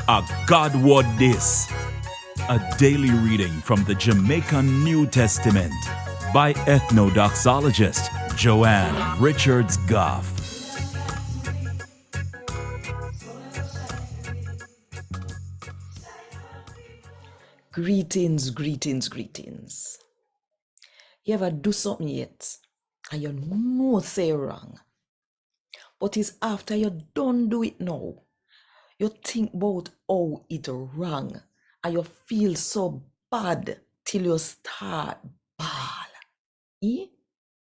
A God Word This, a daily reading from the Jamaican New Testament by Ethnodoxologist Joanne Richards Goffe. Greetings, greetings, greetings. You ever do something yet and you know say wrong, but it's after you don't do it now, you think about how it wrong and you feel so bad till you start bawl.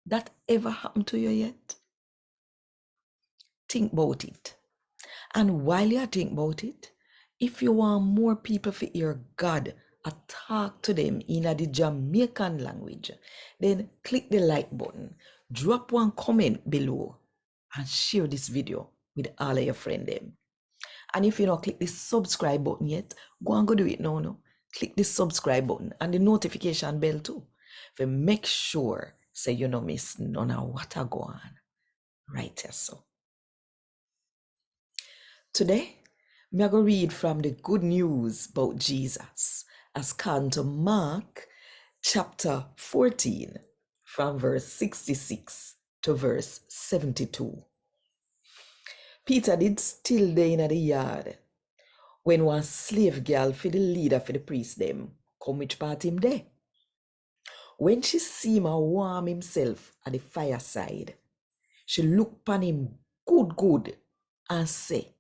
That ever happened to you yet? Think about it. And while you think about it, if you want more people to hear God talk to them in the Jamaican language, then click the like button, drop one comment below, and share this video with all of your friends. And if you don't click the subscribe button yet, go do it now. Click the subscribe button and the notification bell too. To make sure so you don't miss none of what I go on right here. So today, I'm going to read from the good news about Jesus as come to Mark chapter 14 from verse 66 to verse 72. Peter did still there in the yard when one slave girl for the leader for the priest them come which part him there. When she see him warm himself at the fireside, she look upon him good and say,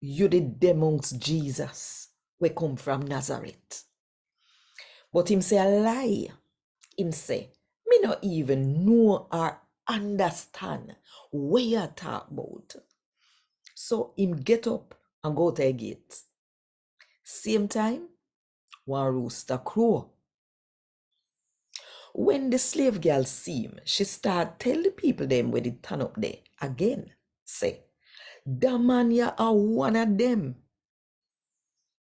"You did amongst Jesus, we come from Nazareth." But him say a lie. Him say, "Me not even know or understand what you talk about." So him get up and go to the gate. Same time, one rooster crow. When the slave girl see him, she start tell the people them where they turn up there again. Say, "The man ya are one of them."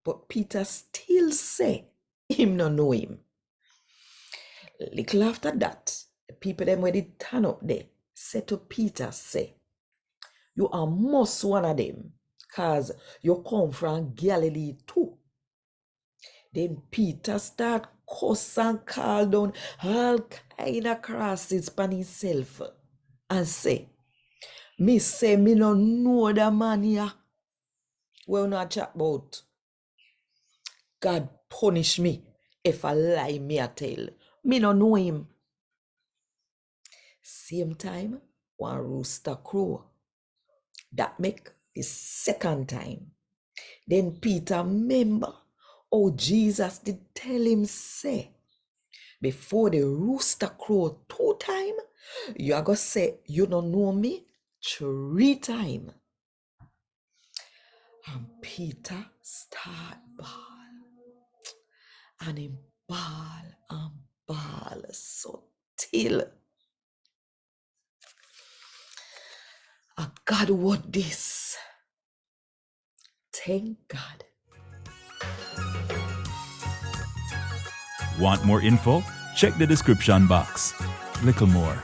But Peter still say him no know him. Little after that, the people them where they turn up there say to Peter, say, "You are most one of them, cause you come from Galilee too." Then Peter start cuss and call down all kind of crosses upon himself and say, "Me say me no know the man here. Well, not chat about. God punish me if I lie me a tell. Me no know him." Same time, one rooster crow. That make the second time. Then Peter remember how Jesus did tell him say, before the rooster crow 2 times, you are going to say you don't know me 3 times. And Peter start bawl. And him bawl so till a God what this. Thank God. Want more info? Check the description box. Little more.